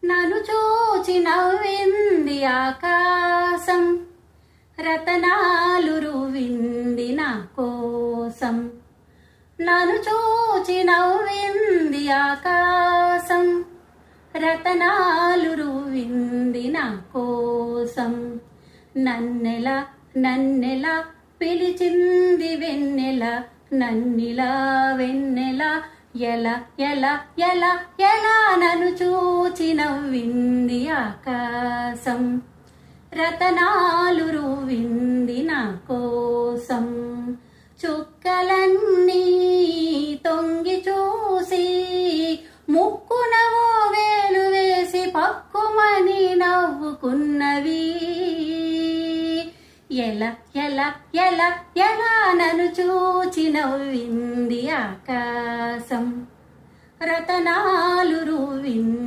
నన్ను చూచి నవ్వింది ఆకాశం, రతనాలు రువింది నా కోసం. నన్ను చూచి నవ్వింది ఆకాశం, రతనాలు రువింది నా కోసం. నన్నెల నన్నెల పిలిచింది వెన్నెల, నన్నిలా వెన్నెల ఎలా ఎలా ఎలా ఎలా. నన్ను చూచి నవ్వింది ఆకాశం, రతనాలు రువింది నా కోసం. చుక్కలన్నీ తొంగి చూసి ముక్కున ఓ వేలు వేసి పక్కుమని నవ్వుకున్నవి. ఎలా ఎలా ఎలా ఎలా. నన్ను చూచి నవ్వింది ఆకాశం, రతనాలు రువింది.